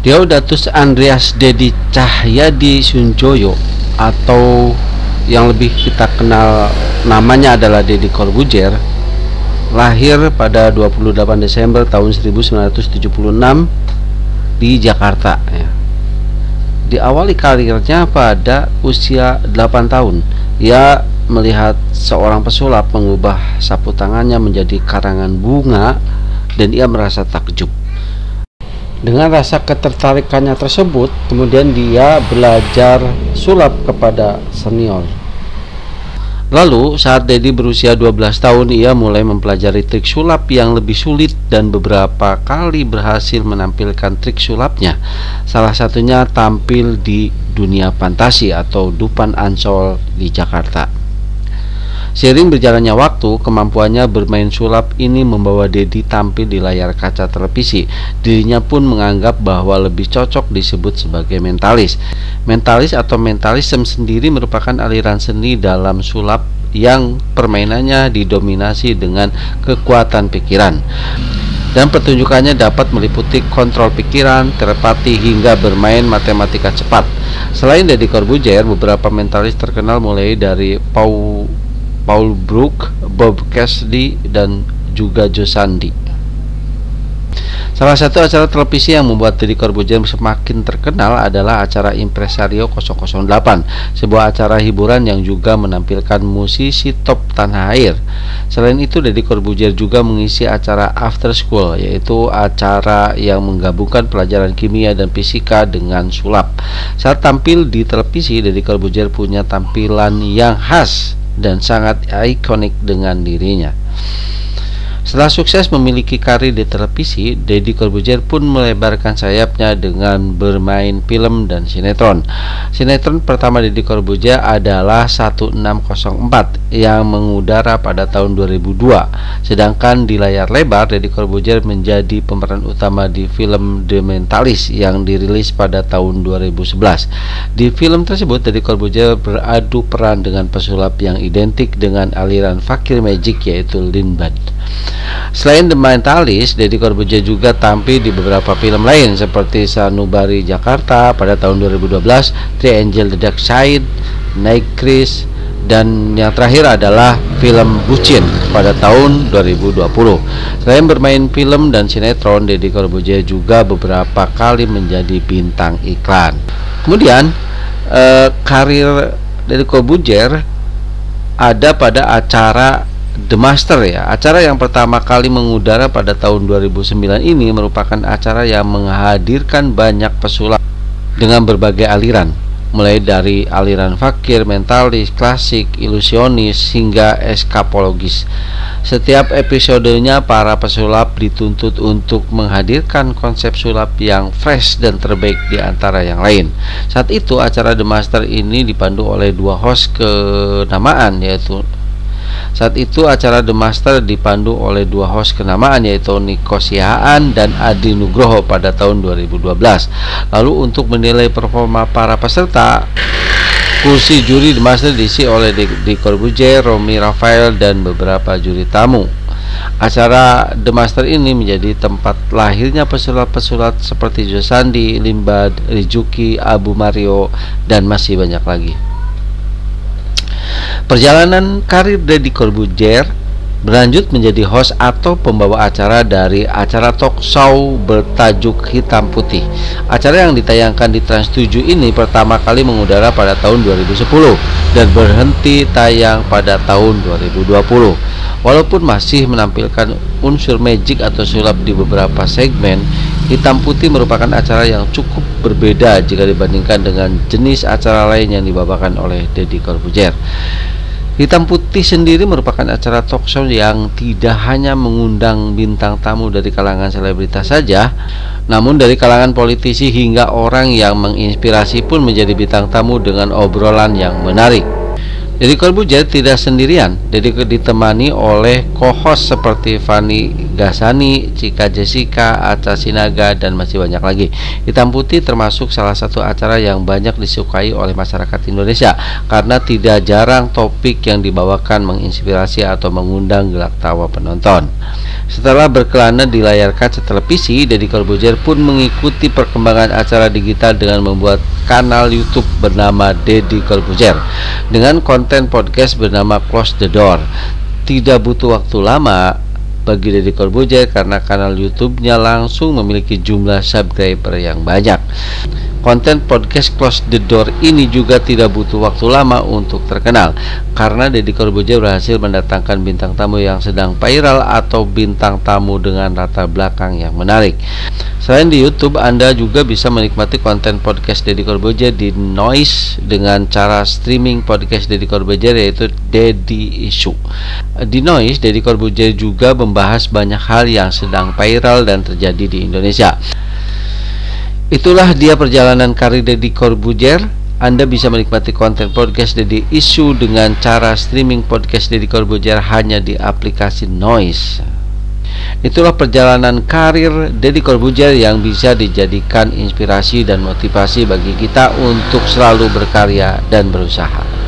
Deodatus Andreas Dedi Cahyadi Sunjoyo, atau yang lebih kita kenal namanya adalah Deddy Corbuzier, lahir pada 28 Desember tahun 1976 di Jakarta ya. Diawali karirnya pada usia 8 tahun. Ia melihat seorang pesulap mengubah sapu tangannya menjadi karangan bunga dan ia merasa takjub. Dengan rasa ketertarikannya tersebut, kemudian dia belajar sulap kepada senior. Lalu saat Dedi berusia 12 tahun, ia mulai mempelajari trik sulap yang lebih sulit dan beberapa kali berhasil menampilkan trik sulapnya. Salah satunya tampil di Dunia Fantasi atau Dupan Ancol di Jakarta. Seiring berjalannya waktu, kemampuannya bermain sulap ini membawa Dedi tampil di layar kaca televisi. Dirinya pun menganggap bahwa lebih cocok disebut sebagai mentalis. Mentalis atau mentalism sendiri merupakan aliran seni dalam sulap yang permainannya didominasi dengan kekuatan pikiran. Dan pertunjukannya dapat meliputi kontrol pikiran, telepati, hingga bermain matematika cepat. Selain Deddy Corbuzier, beberapa mentalis terkenal mulai dari Paul Brook, Bob Cassidy, dan juga Joe Sandi. Salah satu acara televisi yang membuat Deddy Corbuzier semakin terkenal adalah acara Impresario 008, sebuah acara hiburan yang juga menampilkan musisi top tanah air. Selain itu, Deddy Corbuzier juga mengisi acara After School, yaitu acara yang menggabungkan pelajaran kimia dan fisika dengan sulap. Saat tampil di televisi, Deddy Corbuzier punya tampilan yang khas dan sangat ikonik dengan dirinya. Setelah sukses memiliki karir di televisi, Deddy Corbuzier pun melebarkan sayapnya dengan bermain film dan sinetron. Sinetron pertama Deddy Corbuzier adalah 1604 yang mengudara pada tahun 2002. Sedangkan di layar lebar, Deddy Corbuzier menjadi pemeran utama di film The Mentalist yang dirilis pada tahun 2011. Di film tersebut, Deddy Corbuzier beradu peran dengan pesulap yang identik dengan aliran fakir magic, yaitu Lindbad. Selain The Mentalist, Deddy Corbuzier juga tampil di beberapa film lain seperti Sanubari Jakarta pada tahun 2012, Three Angels The Dark Side, Night Chris, dan yang terakhir adalah film Bucin pada tahun 2020. Selain bermain film dan sinetron, Deddy Corbuzier juga beberapa kali menjadi bintang iklan. Kemudian karir Deddy Corbuzier ada pada acara The Master ya. Acara yang pertama kali mengudara pada tahun 2009 ini merupakan acara yang menghadirkan banyak pesulap dengan berbagai aliran, mulai dari aliran fakir, mentalis, klasik, ilusionis, hingga eskapologis. Setiap episodenya para pesulap dituntut untuk menghadirkan konsep sulap yang fresh dan terbaik di antara yang lain. Saat itu acara The Master ini dipandu oleh dua host kenamaan, yaitu yaitu Nico Siahaan dan Adi Nugroho pada tahun 2012. Lalu untuk menilai performa para peserta, kursi juri The Master diisi oleh Deddy Corbuzier, Romy Rafael, dan beberapa juri tamu. Acara The Master ini menjadi tempat lahirnya pesulap-pesulap seperti Joe Sandi, Lindbad, Rizuki, Abu Mario, dan masih banyak lagi. Perjalanan karir Deddy Corbuzier berlanjut menjadi host atau pembawa acara dari acara talk show bertajuk Hitam Putih. Acara yang ditayangkan di Trans 7 ini pertama kali mengudara pada tahun 2010 dan berhenti tayang pada tahun 2020. Walaupun masih menampilkan unsur magic atau sulap di beberapa segmen, Hitam Putih merupakan acara yang cukup berbeda jika dibandingkan dengan jenis acara lain yang dibawakan oleh Deddy Corbuzier. Hitam Putih sendiri merupakan acara talk show yang tidak hanya mengundang bintang tamu dari kalangan selebritas saja, namun dari kalangan politisi hingga orang yang menginspirasi pun menjadi bintang tamu dengan obrolan yang menarik. Deddy Corbuzier tidak sendirian. Deddy ditemani oleh co-host seperti Fani Gasani, Cika Jessica, Aca Sinaga, dan masih banyak lagi. Hitam Putih termasuk salah satu acara yang banyak disukai oleh masyarakat Indonesia karena tidak jarang topik yang dibawakan menginspirasi atau mengundang gelak tawa penonton. Setelah berkelana di layar kaca televisi, Deddy Corbuzier pun mengikuti perkembangan acara digital dengan membuat kanal YouTube bernama Deddy Corbuzier dengan konten podcast bernama Close the Door. Tidak butuh waktu lama bagi Deddy Corbuzier karena kanal YouTube-nya langsung memiliki jumlah subscriber yang banyak. Konten podcast Close the Door ini juga tidak butuh waktu lama untuk terkenal karena Deddy Corbuzier berhasil mendatangkan bintang tamu yang sedang viral atau bintang tamu dengan latar belakang yang menarik. Selain di YouTube, Anda juga bisa menikmati konten podcast Deddy Corbuzier di Noise dengan cara streaming podcast Deddy Corbuzier yaitu Deddy Issue. Di Noise, Deddy Corbuzier juga membahas banyak hal yang sedang viral dan terjadi di Indonesia. Itulah dia perjalanan karir Deddy Corbuzier. Anda bisa menikmati konten podcast Deddy Issue dengan cara streaming podcast Deddy Corbuzier hanya di aplikasi Noise. Itulah perjalanan karir Deddy Corbuzier yang bisa dijadikan inspirasi dan motivasi bagi kita untuk selalu berkarya dan berusaha.